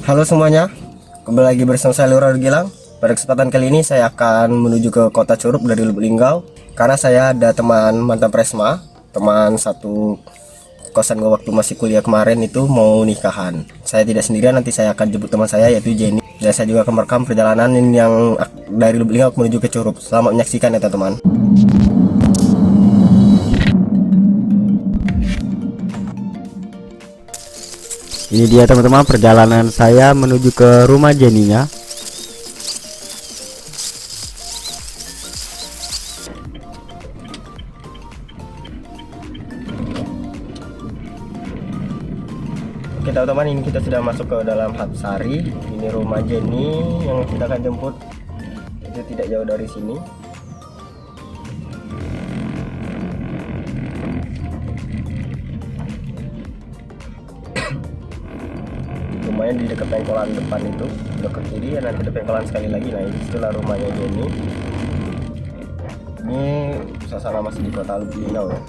Halo semuanya, kembali lagi bersama saya Lurah Gilang. Pada kesempatan kali ini saya akan menuju ke kota Curup dari Lubuk Linggau, karena saya ada teman mantan Presma, teman satu kosan gue waktu masih kuliah kemarin itu mau nikahan. Saya tidak sendirian, nanti saya akan jemput teman saya yaitu Jenny, dan saya juga akan merekam perjalanan yang dari Lubuk Linggau menuju ke Curup. Selamat menyaksikan ya teman-teman. Ini dia teman-teman perjalanan saya menuju ke rumah Jenny-nya. Oke teman-teman, ini kita sudah masuk ke dalam Habsari. Ini rumah Jenny yang kita akan jemput. Itu tidak jauh dari sini. Rumahnya di dekat pengkolan depan itu, dekat kiri, ya nanti ada pengkolan sekali lagi. Nah, itulah rumahnya Jenny. Ini suasana masih di kota Lubuk Linggau ya.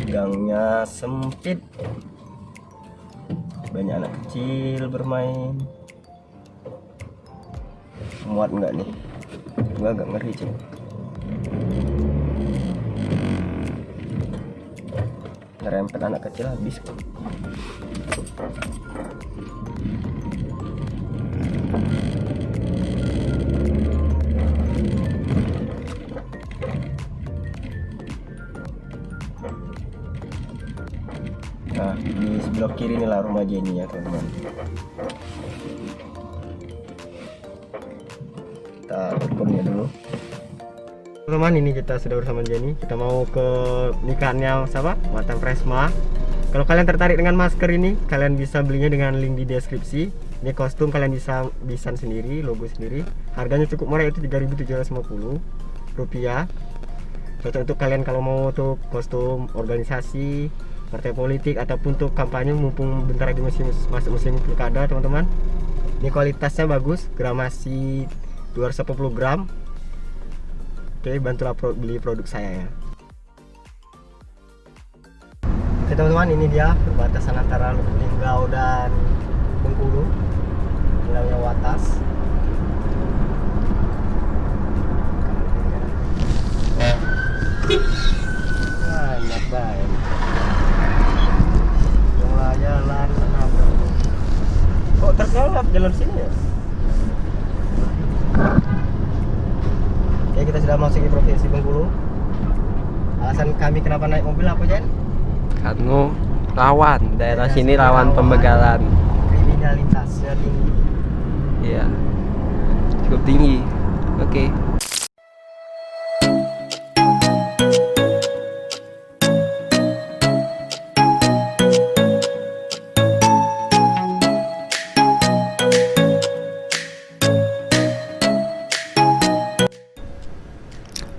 Gangnya sempit, banyak anak kecil bermain. Muat enggak nih? Gua agak ngeri cuy. Ngerempet anak kecil habis. Nah, di sebelah kiri inilah rumah Jenny ya teman-teman. Kita berkunjung dulu. Teman-teman, ini kita sudah bersama Jenny. Kita mau ke nikahannya siapa? Mantan Presma. Kalau kalian tertarik dengan masker ini, kalian bisa belinya dengan link di deskripsi. Ini kostum kalian bisa desain sendiri, logo sendiri. Harganya cukup murah, yaitu 3.750 rupiah. Cocok untuk kalian kalau mau untuk kostum organisasi, partai politik, ataupun untuk kampanye, mumpung bentar lagi masuk musim pilkada teman-teman. Ini kualitasnya bagus, gramasi 280 gram. Oke, bantulah beli produk saya ya. Oke teman-teman, ini dia perbatasan antara Lubuk Linggau dan Bengkulu, wilayah Watas. Banyak banget. Mulai jalan menabrak. Kok terkelap jalan sini ya? Oke, kita sudah masuk di provinsi Bengkulu. Alasan kami kenapa naik mobil apa, Jen? Karena rawan, daerah Daerah sini sini rawan rawan. pembegalan. Kriminalitasnya tinggi. Iya, cukup tinggi. Oke.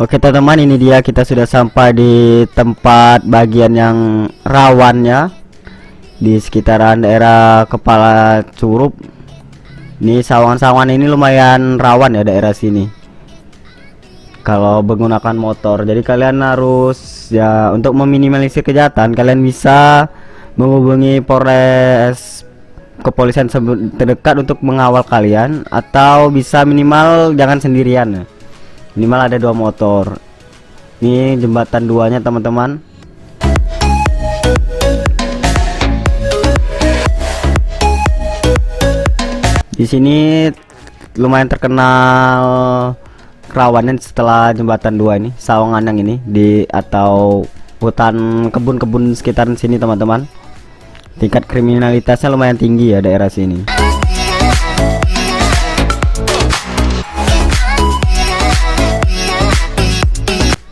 Oke teman-teman, ini dia kita sudah sampai di tempat bagian yang rawannya di sekitaran daerah Kepala Curup. Ini sawangan-sawangan ini lumayan rawan ya daerah sini kalau menggunakan motor. Jadi kalian harus ya, untuk meminimalisir kejahatan, kalian bisa menghubungi Polres kepolisian terdekat untuk mengawal kalian, atau bisa minimal jangan sendirian ya. Minimal ada 2 motor. Ini jembatan 2-nya teman-teman. Di sini lumayan terkenal kerawanan setelah jembatan 2 ini, Sawangan yang ini di atau hutan kebun-kebun sekitaran sini teman-teman. Tingkat kriminalitasnya lumayan tinggi ya daerah sini.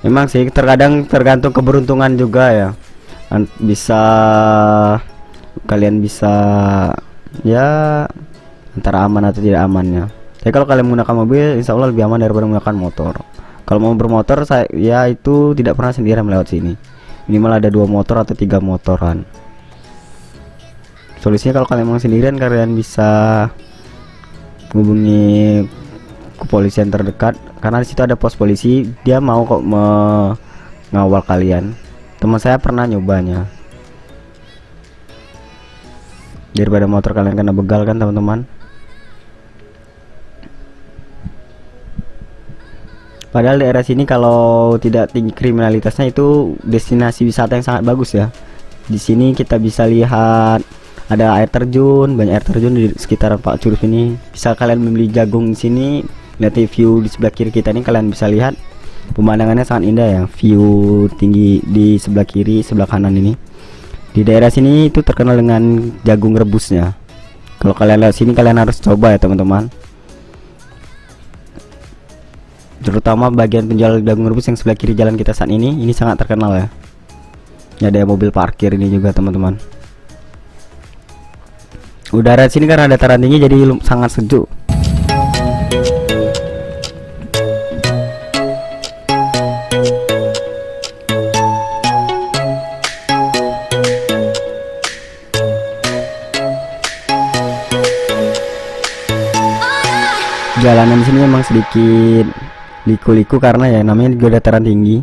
Memang sih terkadang tergantung keberuntungan juga ya. Bisa kalian bisa ya antara aman atau tidak amannya. Tapi kalau kalian menggunakan mobil, insya Allah lebih aman daripada menggunakan motor. Kalau mau bermotor, saya ya itu tidak pernah sendirian melewat sini. Minimal ada 2 motor atau 3 motoran. Solusinya kalau kalian mau sendirian, kalian bisa hubungi kepolisian terdekat, karena di situ ada pos polisi, dia mau kok mengawal kalian. Teman saya pernah nyobanya. daripada motor kalian kena begal kan teman-teman. Padahal daerah sini kalau tidak tinggi kriminalitasnya itu destinasi wisata yang sangat bagus ya. Di sini kita bisa lihat ada air terjun, banyak air terjun di sekitar Pak Curug ini. Bisa kalian membeli jagung di sini. Lihat view di sebelah kiri kita ini, kalian bisa lihat pemandangannya sangat indah ya. View tinggi di sebelah kiri, sebelah kanan ini. Di daerah sini itu terkenal dengan jagung rebusnya. Kalau kalian lihat sini kalian harus coba ya teman-teman. Terutama bagian penjual jagung rebus yang sebelah kiri jalan kita saat ini sangat terkenal ya. Ini ada mobil parkir ini juga teman-teman. Udara sini karena dataran tinggi jadi sangat sejuk. Jalanan di sini memang sedikit liku-liku karena ya namanya juga dataran tinggi.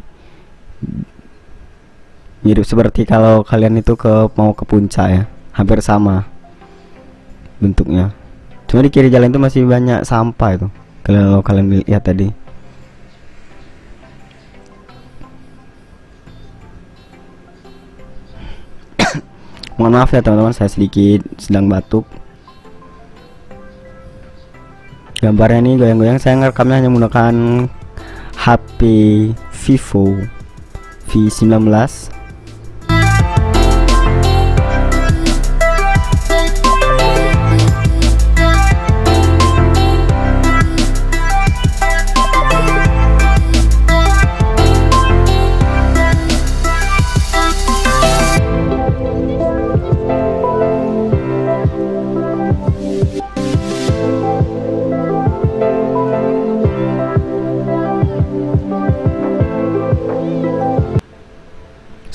Mirip seperti kalau kalian itu mau ke puncak ya, hampir sama bentuknya. Cuma di kiri jalan itu masih banyak sampah itu. Kalau kalian lihat tadi. Mohon maaf ya teman-teman, saya sedikit sedang batuk. Gambarnya ini goyang-goyang. Saya ngerekamnya hanya menggunakan HP Vivo V19.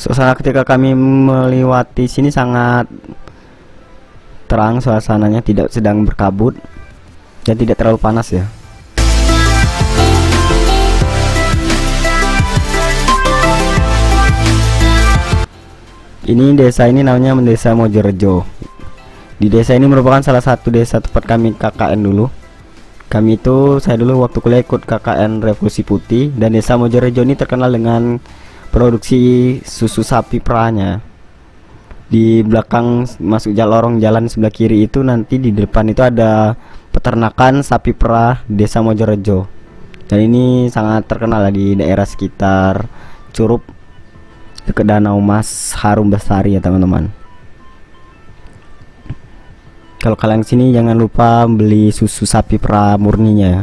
Suasana ketika kami melewati sini sangat terang, suasananya tidak sedang berkabut dan tidak terlalu panas ya. Ini desa ini namanya Desa Mojorejo. Di desa ini merupakan salah satu desa tempat kami KKN dulu. Saya dulu waktu kuliah ikut KKN Revolusi Putih, dan Desa Mojorejo ini terkenal dengan produksi susu sapi perahnya. Di belakang masuk lorong jalan sebelah kiri itu, nanti di depan itu ada peternakan sapi perah Desa Mojorejo. Dan ini sangat terkenal di daerah sekitar Curup dekat Danau Mas Harum Bestari ya teman-teman. Kalau kalian sini jangan lupa beli susu sapi perah murninya ya.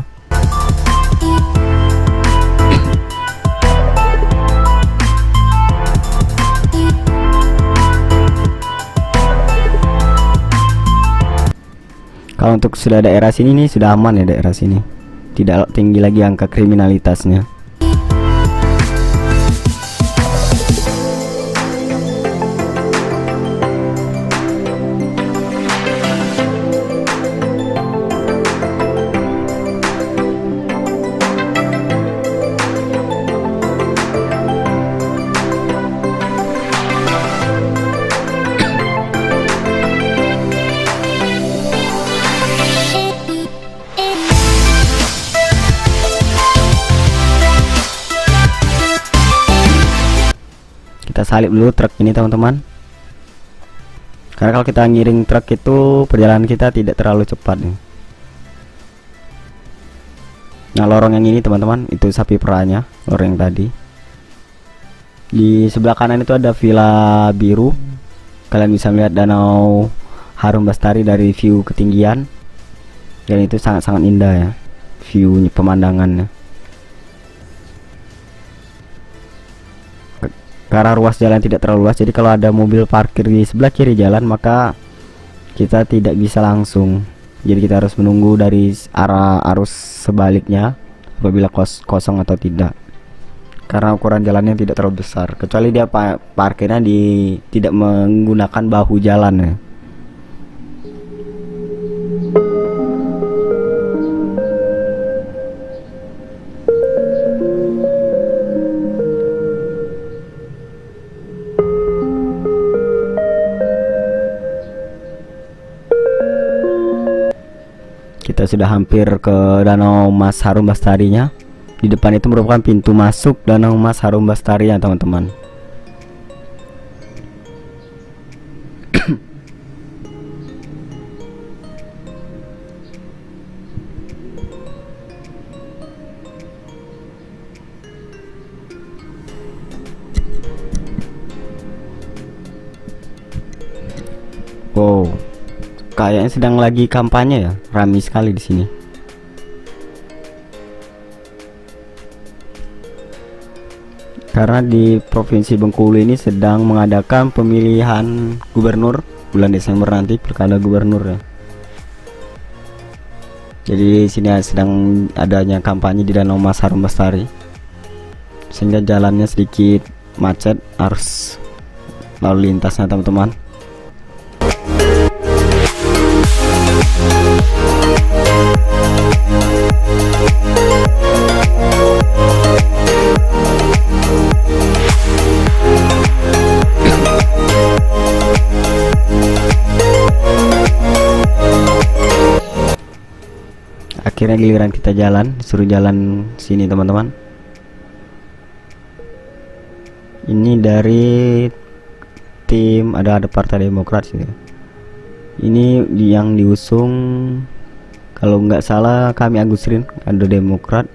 Kalau untuk sudah daerah sini nih sudah aman ya, daerah sini tidak tinggi lagi angka kriminalitasnya. Kita salip dulu truk ini teman-teman, karena kalau kita ngiring truk itu perjalanan kita tidak terlalu cepat nih. Nah lorong yang ini teman-teman itu sapi perahnya, lorong yang tadi. Di sebelah kanan itu ada Villa Biru, kalian bisa melihat Danau Harum Bestari dari view ketinggian, dan itu sangat-sangat indah ya view pemandangannya. Karena ruas jalan tidak terlalu luas, jadi kalau ada mobil parkir di sebelah kiri jalan maka kita tidak bisa langsung, jadi kita harus menunggu dari arah arus sebaliknya apabila kosong atau tidak, karena ukuran jalannya tidak terlalu besar, kecuali dia parkirnya tidak menggunakan bahu jalan ya. Kita sudah hampir ke Danau Mas Harum Bastarinya. Di depan itu merupakan pintu masuk Danau Mas Harum Bastari ya teman-teman. Wow, kayaknya sedang lagi kampanye ya, ramai sekali di sini. Karena di Provinsi Bengkulu ini sedang mengadakan pemilihan gubernur bulan Desember nanti, pilkada gubernur ya. Jadi sini sedang adanya kampanye di Danau Mas Harum Bastari, sehingga jalannya sedikit macet arus lalu lintasnya teman-teman. Akhirnya giliran kita jalan, disuruh jalan sini teman-teman. Ini dari tim ada Partai Demokrat sini. Ini yang diusung kalau nggak salah kami Agusrin, ada Demokrat,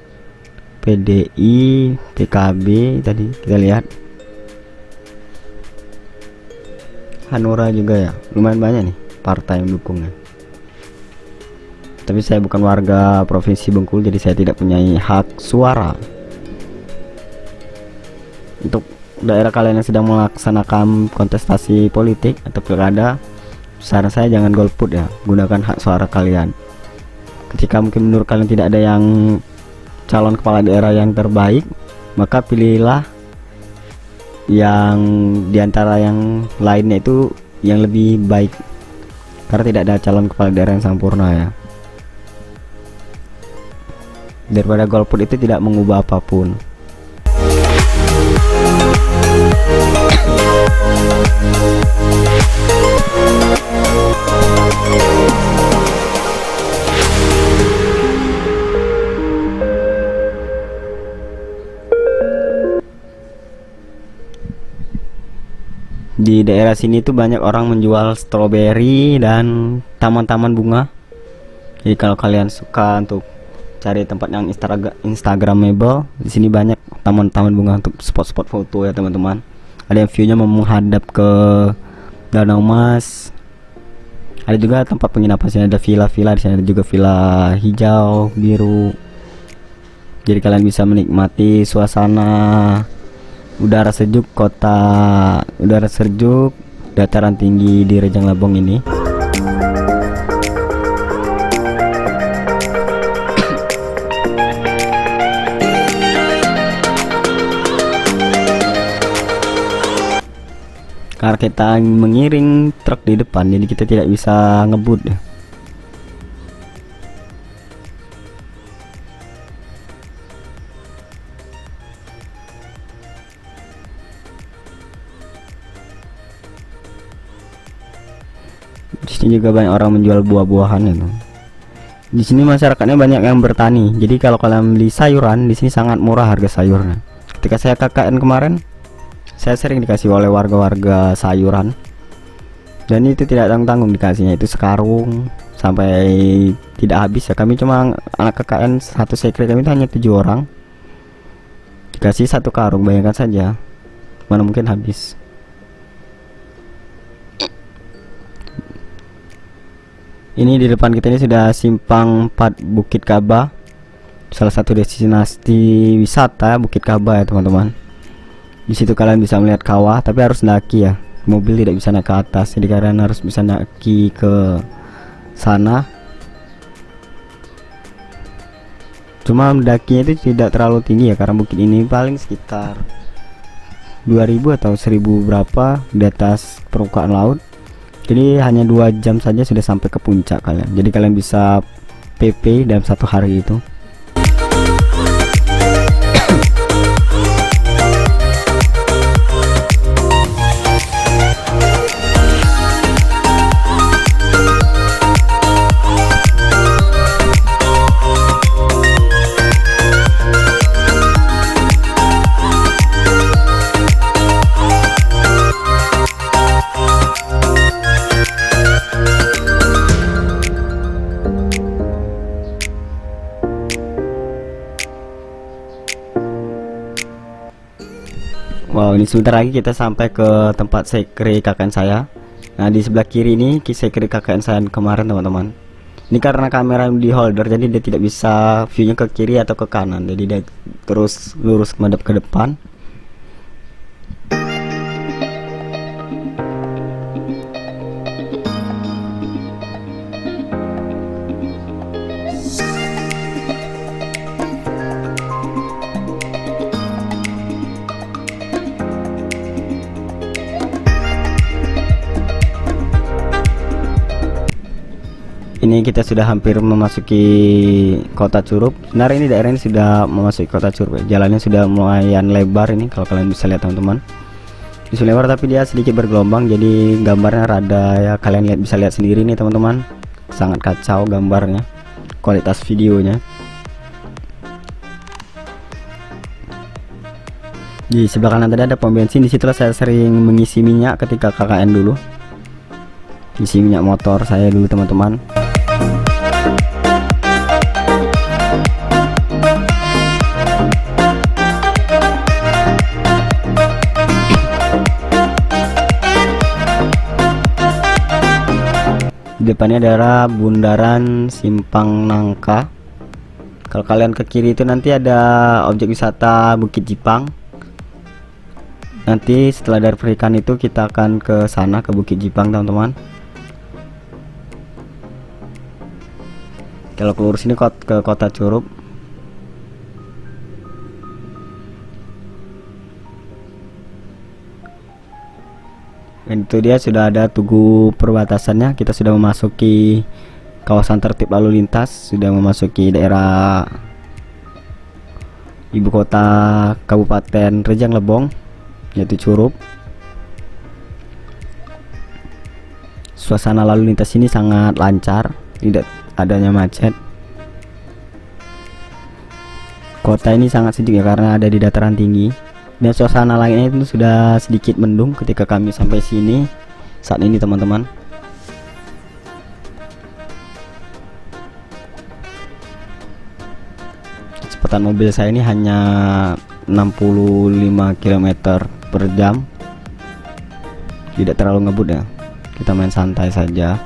PDI, PKB tadi kita lihat. Hanura juga ya, lumayan banyak nih partai yang mendukungnya. Tapi saya bukan warga Provinsi Bengkulu, jadi saya tidak punya hak suara. Untuk daerah kalian yang sedang melaksanakan kontestasi politik atau pilkada, saran saya jangan golput ya, gunakan hak suara kalian. Ketika mungkin menurut kalian tidak ada yang calon kepala daerah yang terbaik, maka pilihlah yang diantara yang lainnya itu yang lebih baik, karena tidak ada calon kepala daerah yang sempurna ya. Daripada golput itu tidak mengubah apapun. Di daerah sini tuh banyak orang menjual stroberi dan taman-taman bunga. Jadi kalau kalian suka untuk cari tempat yang instagramable, di sini banyak taman-taman bunga untuk spot-spot foto ya teman-teman. Ada yang view-nya menghadap ke Danau Mas. Ada juga tempat penginapan, sini ada villa-villa, di sini ada juga villa hijau, biru. Jadi kalian bisa menikmati suasana udara sejuk dataran tinggi di Rejang Lebong ini. Karena kita mengiring truk di depan, jadi kita tidak bisa ngebut ya. Di sini juga banyak orang menjual buah-buahan itu. Di sini masyarakatnya banyak yang bertani. Jadi kalau kalian beli sayuran di sini sangat murah harga sayurnya. Ketika saya KKN kemarin, saya sering dikasih oleh warga-warga sayuran, dan itu tidak tanggung-tanggung dikasihnya, itu sekarung sampai tidak habis ya. Kami cuma anak KKN satu sekre, kami itu hanya 7 orang, dikasih 1 karung, bayangkan saja mana mungkin habis. Ini di depan kita ini sudah simpang 4 Bukit Kaba, salah satu destinasi wisata Bukit Kaba ya teman-teman. Di situ kalian bisa melihat kawah, tapi harus daki ya. Mobil tidak bisa naik ke atas, jadi kalian harus bisa daki ke sana. Cuma mendakinya itu tidak terlalu tinggi ya, karena bukit ini paling sekitar 2000 atau 1000 berapa di atas permukaan laut. Jadi hanya 2 jam saja sudah sampai ke puncak kalian. Jadi kalian bisa PP dalam 1 hari itu. Oh, ini sebentar lagi kita sampai ke tempat sekre KKN saya. Nah, di sebelah kiri ini sekre KKN saya kemarin teman-teman. Ini karena kamera di holder jadi dia tidak bisa view-nya ke kiri atau ke kanan. Jadi dia terus lurus menghadap ke depan. Ini kita sudah hampir memasuki kota Curup. Sebenarnya ini daerah ini sudah memasuki kota Curup ya. Jalannya sudah lumayan lebar ini kalau kalian bisa lihat teman-teman. Bisa lebar tapi dia sedikit bergelombang, jadi gambarnya rada ya, kalian lihat, bisa lihat sendiri nih teman-teman. Sangat kacau gambarnya, kualitas videonya. Di sebelah kanan tadi ada pom bensin, disitulah saya sering mengisi minyak ketika KKN dulu. Isi minyak motor saya dulu teman-teman. Di depannya adalah bundaran Simpang Nangka. Kalau kalian ke kiri itu nanti ada objek wisata Bukit Jipang. Nanti setelah dari pernikahan itu kita akan ke sana, ke Bukit Jipang teman-teman. Kalau keluar sini ke kota Curup. Dan itu dia sudah ada tugu perbatasannya. Kita sudah memasuki kawasan tertib lalu lintas, sudah memasuki daerah ibu kota Kabupaten Rejang Lebong, yaitu Curup. Suasana lalu lintas ini sangat lancar, tidak adanya macet. Kota ini sangat sejuk ya karena ada di dataran tinggi. Dan suasana langitnya itu sudah sedikit mendung ketika kami sampai sini saat ini teman-teman. Kecepatan mobil saya ini hanya 65 km per jam. Tidak terlalu ngebut ya. Kita main santai saja.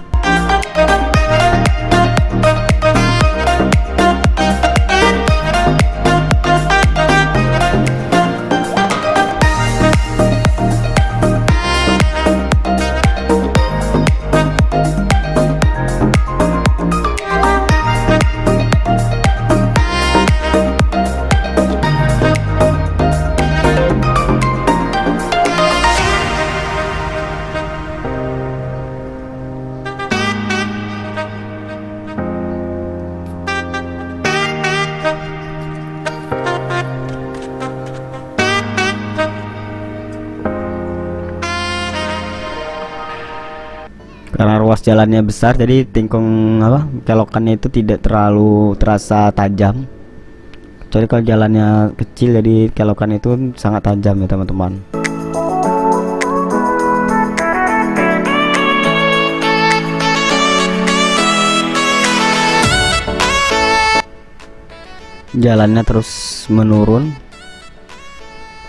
Karena ruas jalannya besar jadi tingkung kelokannya itu tidak terlalu terasa tajam. Kecuali kalau jalannya kecil jadi kelokan itu sangat tajam ya teman-teman. Jalannya terus menurun.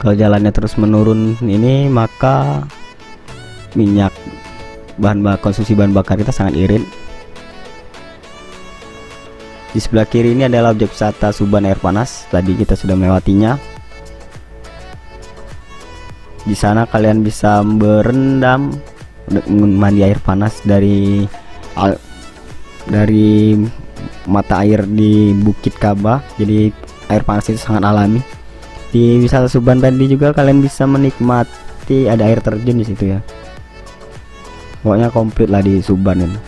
Kalau jalannya terus menurun ini maka konsumsi bahan bakar kita sangat irit. Di sebelah kiri ini adalah objek wisata Suban Air Panas. Tadi kita sudah melewatinya. Di sana kalian bisa berendam, mandi air panas dari mata air di Bukit Kaba. Jadi air panas itu sangat alami. Di wisata Suban tadi juga kalian bisa menikmati ada air terjun di situ ya. Pokoknya komplit lah di Suban ini.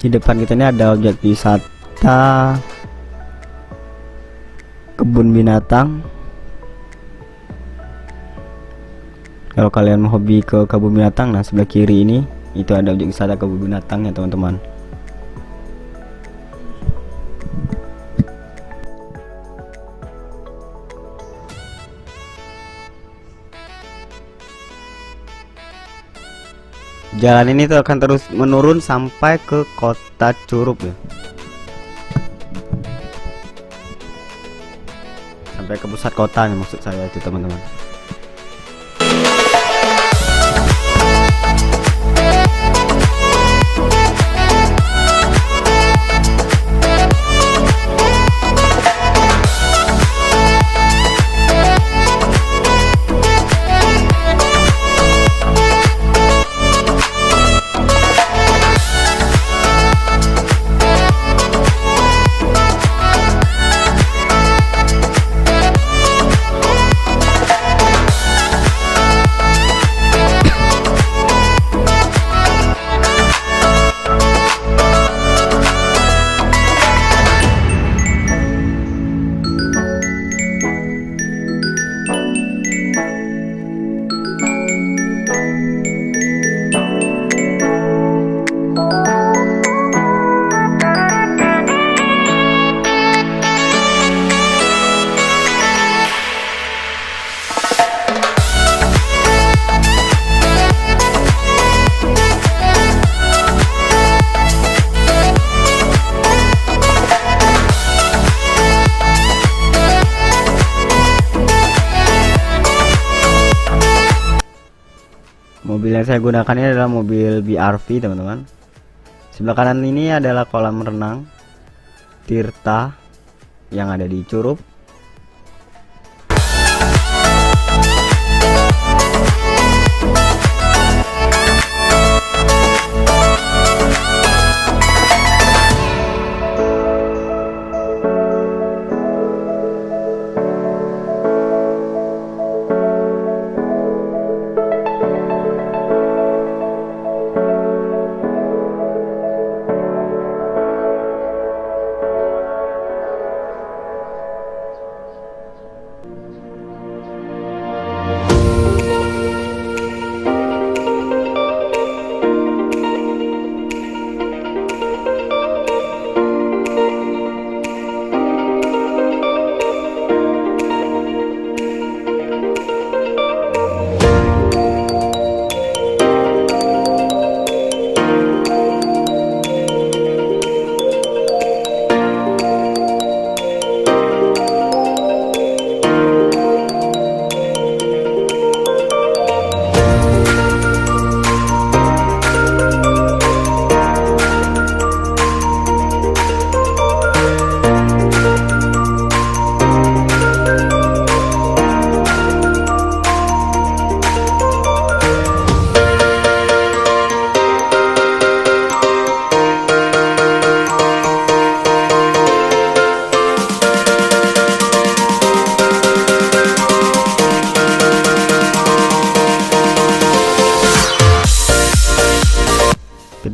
Di depan kita ini ada objek wisata kebun binatang. Kalau kalian hobi ke kebun binatang, nah sebelah kiri ini itu ada objek wisata kebun binatang ya teman-teman. Jalan ini tuh akan terus menurun sampai ke kota Curup ya. Sampai ke pusat kotanya maksud saya itu teman-teman. Mobil yang saya gunakan ini adalah mobil BRV teman-teman. Sebelah kanan ini adalah kolam renang Tirta yang ada di Curup.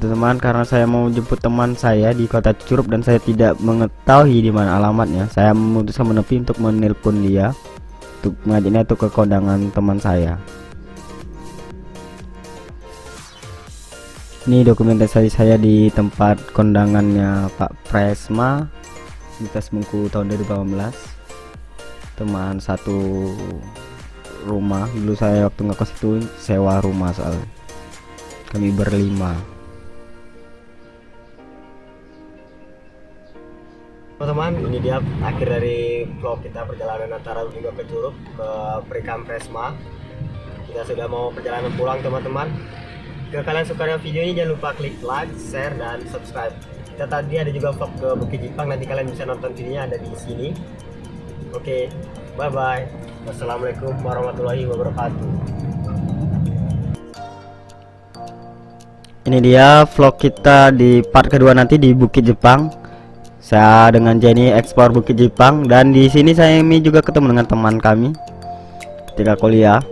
Teman, karena saya mau jemput teman saya di kota Curup dan saya tidak mengetahui di mana alamatnya, saya memutuskan menepi untuk menelpon dia untuk mengajaknya itu ke kondangan teman saya. Ini dokumentasi saya di tempat kondangannya Pak Presma di Tasbungku tahun 2018. Teman satu rumah, dulu saya waktu ngekos itu sewa rumah, soalnya kami berlima. Teman-teman, ini dia akhir dari vlog kita perjalanan antara juga ke Curup ke Perikam Presma. Kita sudah mau perjalanan pulang teman-teman. Jika kalian suka dengan video ini jangan lupa klik like, share, dan subscribe. Kita tadi ada juga vlog ke Bukit Jipang, nanti kalian bisa nonton videonya ada di sini. Oke, bye bye. Wassalamualaikum warahmatullahi wabarakatuh. Ini dia vlog kita di part kedua nanti di Bukit Jepang. Saya dengan Jenny ekspor Bukit Jipang, dan di sini saya juga ketemu dengan teman kami ketika kuliah.